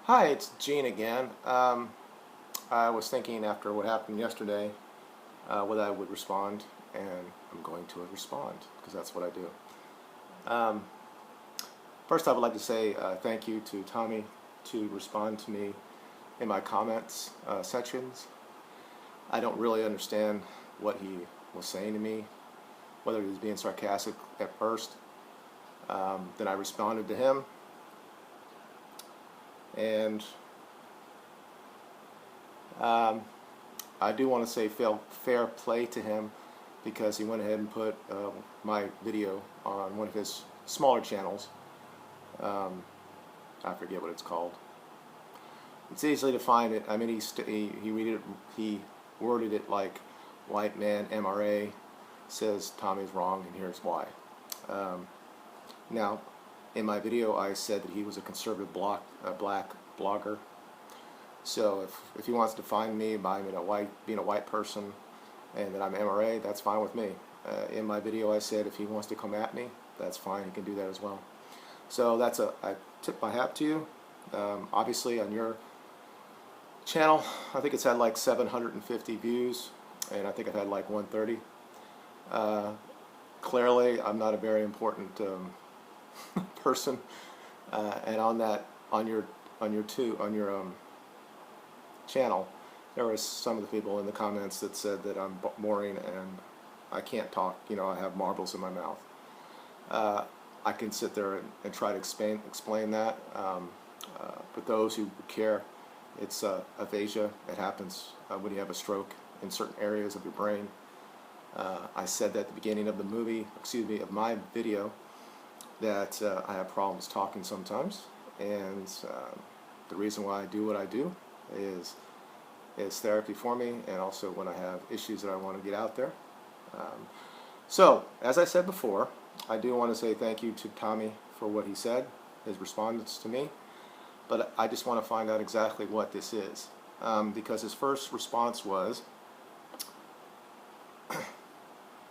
Hi, it's Gene again. I was thinking after what happened yesterday whether I would respond, and I'm going to respond because that's what I do. Um, First, I would like to say thank you to Tommy to respond to me in my comments sections. I don't really understand what he was saying to me, whether he was being sarcastic at first. Then I responded to him, and I do want to say fair play to him because he went ahead and put my video on one of his smaller channels. I forget what it's called. It's easily to find it. I mean, he worded it like white man MRA says Tommy's wrong, and here's why. Now, in my video, I said that he was a conservative black blogger. So if he wants to find me by being a white person and that I'm MRA, that's fine with me. In my video, I said if he wants to come at me, that's fine. He can do that as well. So I tip my hat to you. Obviously, on your channel, I think it's had like 750 views, and I think I've had like 130. Clearly, I'm not a very important person, and on your channel, there were some of the people in the comments that said that I'm boring and I can't talk. You know, I have marbles in my mouth. I can sit there and try to explain that. For those who care, it's aphasia. It happens when you have a stroke in certain areas of your brain. I said that at the beginning of of my video, that I have problems talking sometimes, and the reason why I do what I do is therapy for me, and also when I have issues that I want to get out there. So, as I said before, I do want to say thank you to Tommy for what he said, his response to me, but I just want to find out exactly what this is, because his first response was,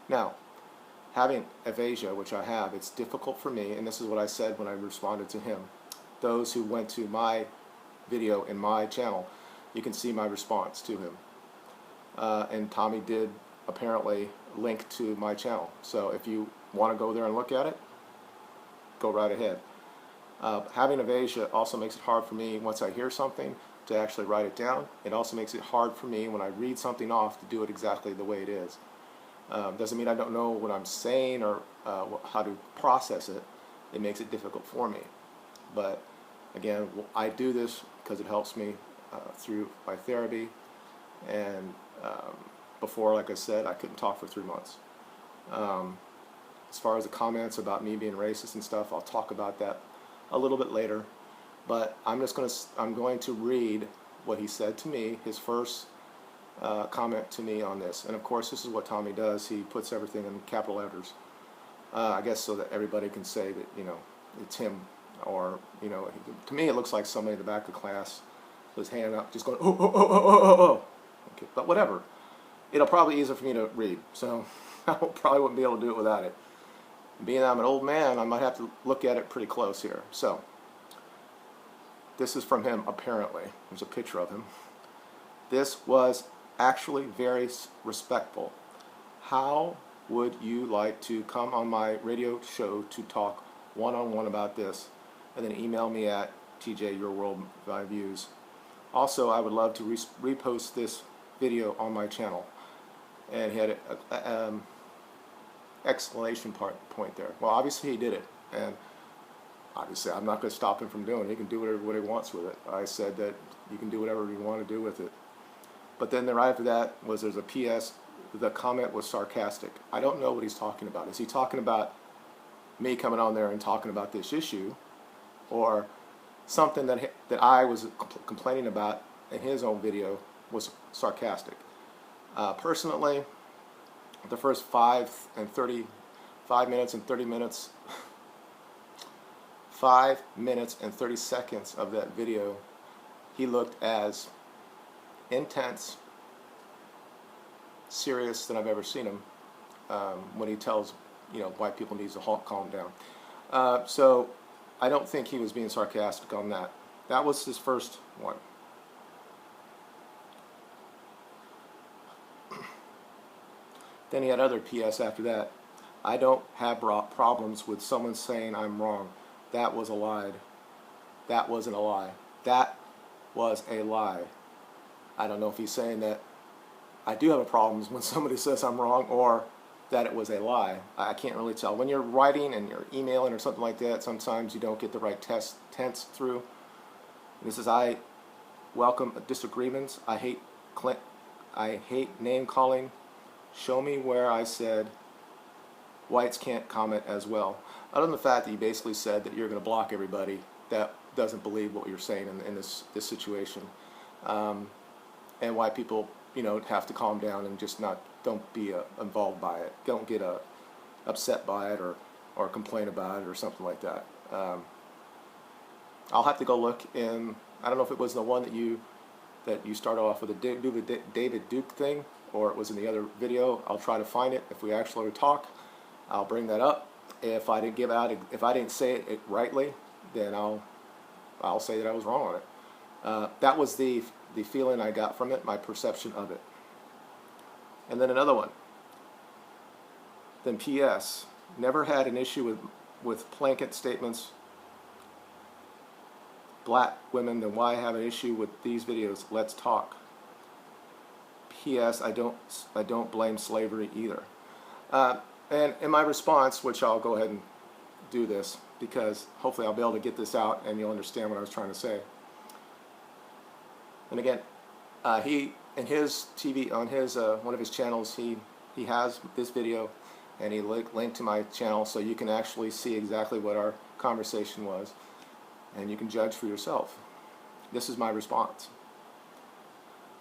now, having aphasia, which I have, it's difficult for me, and this is what I said when I responded to him. Those who went to my video in my channel, you can see my response to him. And Tommy did apparently link to my channel. So if you want to go there and look at it, go right ahead. Having aphasia also makes it hard for me once I hear something to actually write it down. It also makes it hard for me when I read something off to do it exactly the way it is. Doesn't mean I don't know what I'm saying or how to process it. It makes it difficult for me. But again, I do this because it helps me through my therapy. And before, like I said, I couldn't talk for 3 months. As far as the comments about me being racist and stuff, I'll talk about that a little bit later. But I'm going to read what he said to me, his first comment to me on this. And of course, this is what Tommy does. He puts everything in capital letters. I guess so that everybody can say that, you know, it's him. Or, you know, to me it looks like somebody in the back of the class with his hand up just going, oh, oh, oh, oh, oh, oh, oh. Okay, but whatever. It'll probably be easier for me to read. So I probably wouldn't be able to do it without it. Being that I'm an old man, I might have to look at it pretty close here. So this is from him, apparently. There's a picture of him. This was actually very respectful. How would you like to come on my radio show to talk one-on-one about this, and then email me at TJ Your World Views. Also, I would love to repost this video on my channel. And he had an exclamation point there. Well, obviously he did it, and obviously I'm not going to stop him from doing it. He can do whatever he wants with it. I said that you can do whatever you want to do with it. But then right after that there's a PS. The comment was sarcastic. I don't know what he's talking about. Is he talking about me coming on there and talking about this issue, or something that I was complaining about in his own video was sarcastic? Personally, the first 5 minutes and 30 seconds of that video, he looked as intense, serious than I've ever seen him when he tells, you know, white people need to calm down. So I don't think he was being sarcastic on that. That was his first one. Then he had other PS after that. I don't have problems with someone saying I'm wrong. That was a lie. That wasn't a lie. That was a lie. I don't know if he's saying that I do have a problem when somebody says I'm wrong, or that it was a lie. I can't really tell. When you're writing and you're emailing or something like that, sometimes you don't get the right tense through. This is, I welcome disagreements. I hate name calling. Show me where I said whites can't comment as well. Other than the fact that you basically said that you're going to block everybody that doesn't believe what you're saying in this situation, and white people, have to calm down and just don't be involved by it. Don't get upset by it or complain about it or something like that. I'll have to go look in. I don't know if it was the one that you started off with the David Duke thing, or it was in the other video. I'll try to find it. If we actually talk, I'll bring that up. If I didn't say it rightly, then I'll say that I was wrong on it. That was the feeling I got from it, my perception of it. And then another one. Then P.S. Never had an issue with blanket statements. Black women, then why have an issue with these videos? Let's talk. P.S. I don't blame slavery either. And in my response, which I'll go ahead and do this, because hopefully I'll be able to get this out and you'll understand what I was trying to say. And again, he in his TV, on his one of his channels, he has this video, and he linked to my channel, so you can actually see exactly what our conversation was, and you can judge for yourself. This is my response.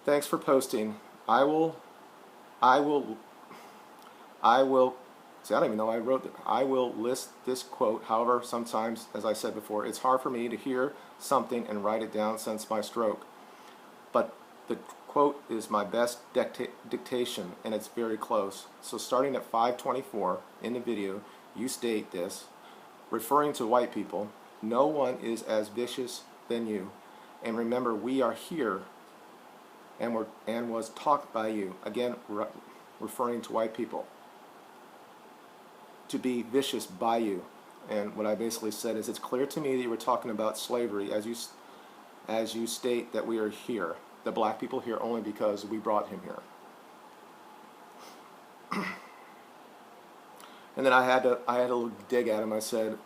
Thanks for posting. I will. See, I don't even know I wrote that. I will list this quote. However, sometimes, as I said before, it's hard for me to hear something and write it down since my stroke. But the quote is my best dictation, and it's very close. So starting at 5:24 in the video, you state this, referring to white people, no one is as vicious than you. And remember, we are here and was taught by you. Again, referring to white people, to be vicious by you. And what I basically said is, it's clear to me that you were talking about slavery as you state that we are here, the black people here, only because we brought him here. And then I had to dig at him. I said,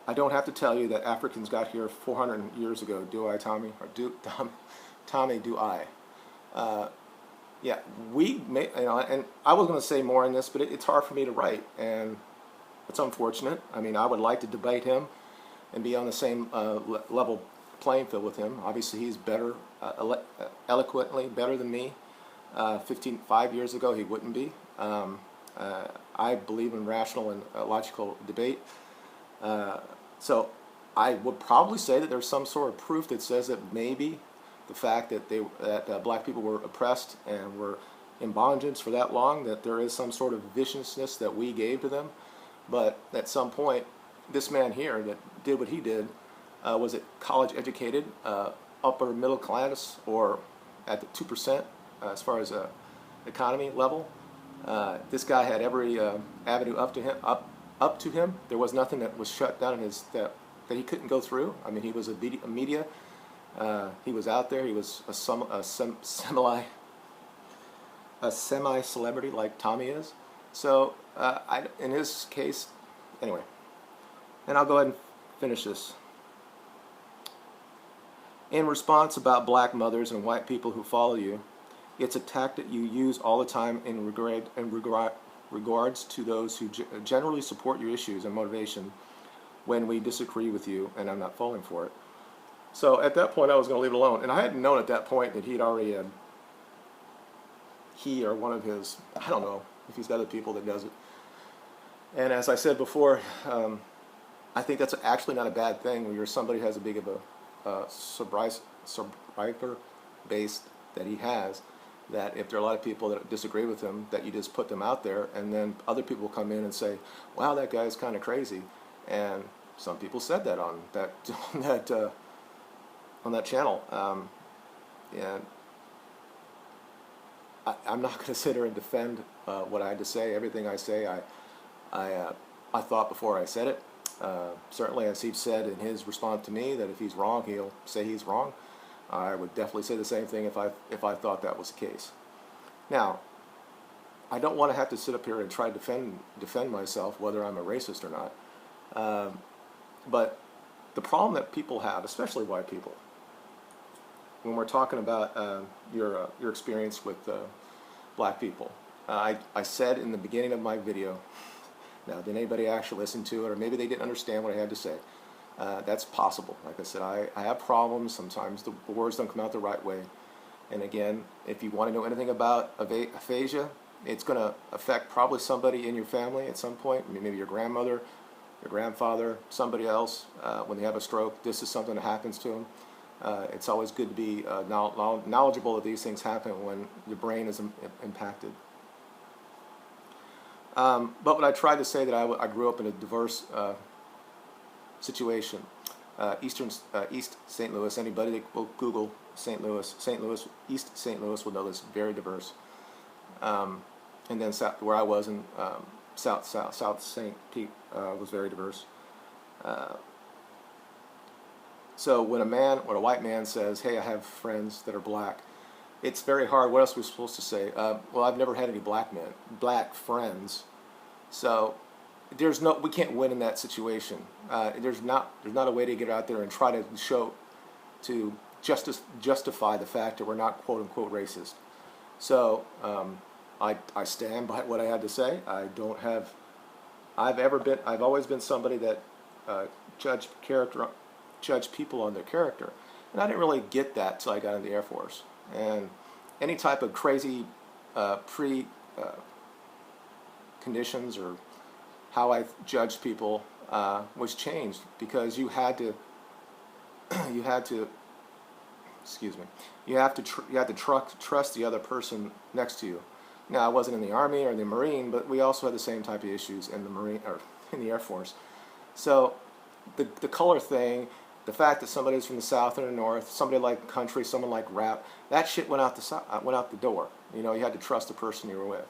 I don't have to tell you that Africans got here 400 years ago, do I, Tommy? Or Tommy, do I? Yeah, we may, and I was going to say more in this, but it's hard for me to write, and it's unfortunate. I mean, I would like to debate him and be on the same level playing field with him. Obviously, he's better, eloquently better than me. 5 years ago, he wouldn't be. I believe in rational and logical debate. So I would probably say that there's some sort of proof that says that maybe the fact that black people were oppressed and were in bondage for that long, that there is some sort of viciousness that we gave to them. But at some point, this man here that did what he did, was it college educated, upper middle class, or at the 2% as far as economy level? This guy had every avenue up to him. There was nothing that was shut down in his that he couldn't go through. I mean, he was a media. He was out there. He was a semi-celebrity like Tommy is. So in his case, anyway. And I'll go ahead and finish this. In response about black mothers and white people who follow you, it's a tactic you use all the time in regards to those who generally support your issues and motivation when we disagree with you, and I'm not falling for it. So at that point, I was going to leave it alone. And I hadn't known at that point that he'd already had, he or one of his, I don't know if he's got other people that does it. And as I said before, I think that's actually not a bad thing when you're somebody who has a big of a subscriber base that he has, that if there are a lot of people that disagree with him, that you just put them out there, and then other people come in and say, wow, that guy's kind of crazy. And some people said that on that on that channel, and I'm not going to sit here and defend what I had to say. Everything I say, I thought before I said it. Certainly, as he said in his response to me, that if he's wrong, he'll say he's wrong. I would definitely say the same thing if I thought that was the case. Now, I don't want to have to sit up here and try to defend myself, whether I'm a racist or not. But the problem that people have, especially white people, when we're talking about your experience with black people, I said in the beginning of my video. Now, did anybody actually listen to it, or maybe they didn't understand what I had to say? That's possible. Like I said, I have problems. Sometimes the words don't come out the right way. And again, if you want to know anything about aphasia, it's going to affect probably somebody in your family at some point, maybe your grandmother, your grandfather, somebody else. When they have a stroke, this is something that happens to them. It's always good to be knowledgeable that these things happen when your brain is impacted. But what I tried to say, that I grew up in a diverse situation. East St. Louis, anybody that will Google St. Louis, East St. Louis will know this, very diverse. And then where I was in South St. Pete was very diverse. So when a white man says, "Hey, I have friends that are black," it's very hard. What else are we supposed to say? Well, I've never had any black friends. So we can't win in that situation. There's not a way to get out there and try to justify the fact that we're not quote unquote racist. So I stand by what I had to say. I've always been somebody that judge people on their character, and I didn't really get that till I got in the Air Force. And any type of crazy conditions or how I judged people was changed, because you had to trust the other person next to you. Now, I wasn't in the Army or the Marine, but we also had the same type of issues in the Marine or in the Air Force. So the color thing, the fact that somebody's from the South or the North, somebody like country, someone like rap, that shit went out the door. You know, you had to trust the person you were with.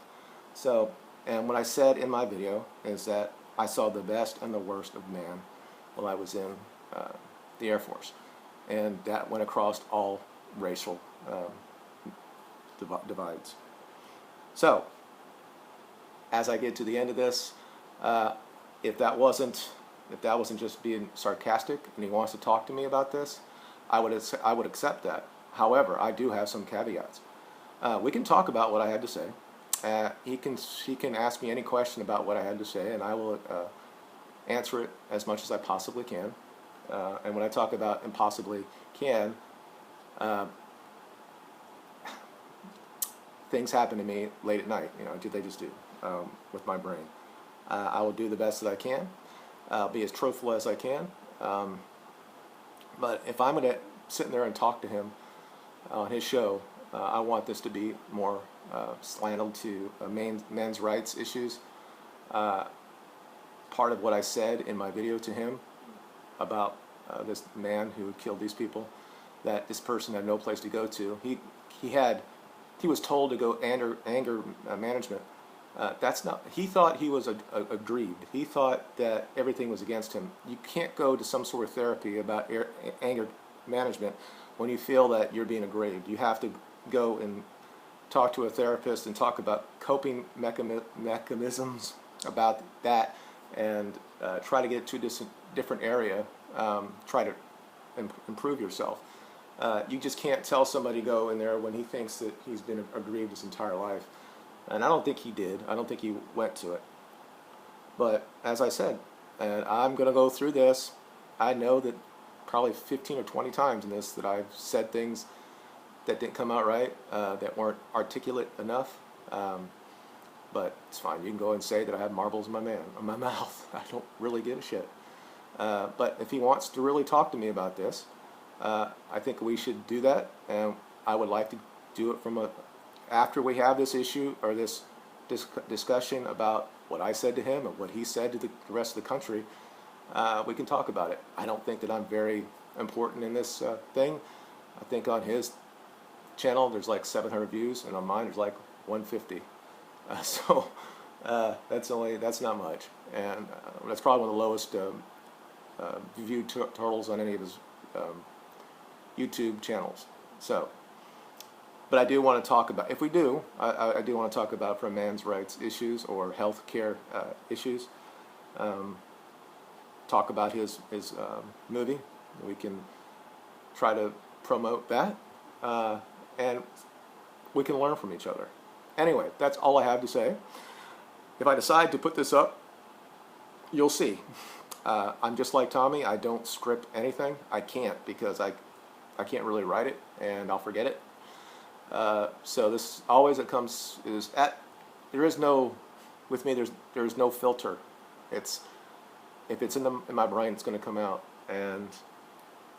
So, and what I said in my video is that I saw the best and the worst of man while I was in the Air Force, and that went across all racial divides. So, as I get to the end of this, if that wasn't just being sarcastic and he wants to talk to me about this, I would accept that. However, I do have some caveats. We can talk about what I had to say. He can ask me any question about what I had to say, and I will answer it as much as I possibly can. And when I talk about impossibly can, things happen to me late at night. You know, they just do with my brain. I will do the best that I can. I'll be as truthful as I can. But if I'm going to sit there and talk to him on his show, I want this to be more slanted to men's rights issues. Part of what I said in my video to him about this man who killed these people, that this person had no place to go to. He was told to go anger management. That's not. He thought he was aggrieved. He thought that everything was against him. You can't go to some sort of therapy about anger management when you feel that you're being aggrieved. You have to go and talk to a therapist and talk about coping mechanisms about that, and try to get to a different area. Try to improve yourself. You just can't tell somebody to go in there when he thinks that he's been aggrieved his entire life. And I don't think he did. I don't think he went to it. But as I said, and I'm going to go through this, I know that probably 15 or 20 times in this that I've said things that didn't come out right, that weren't articulate enough. But it's fine. You can go and say that I have marbles in my mouth. I don't really give a shit. But if he wants to really talk to me about this, I think we should do that. And I would like to do it after we have this issue or this discussion about what I said to him and what he said to the rest of the country. We can talk about it. I don't think that I'm very important in this thing. I think on his channel there's like 700 views, and on mine there's like 150. So that's not much, and that's probably one of the lowest viewed totals on any of his YouTube channels. So, but I do want to talk about, if we do, I do want to talk about from man's rights issues or health care issues. Talk about his movie. We can try to promote that, and we can learn from each other. Anyway, that's all I have to say. If I decide to put this up, you'll see. I'm just like Tommy. I don't script anything. I can't, because I can't really write it, and I'll forget it. So this always it comes is at, there is no, with me there's no filter. It's, if it's in my brain, it's going to come out. And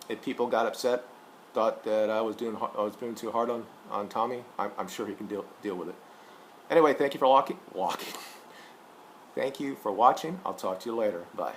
if people got upset, thought that I was doing too hard on Tommy, I'm sure he can deal with it. Anyway, thank you for walking. Thank you for watching. I'll talk to you later. Bye.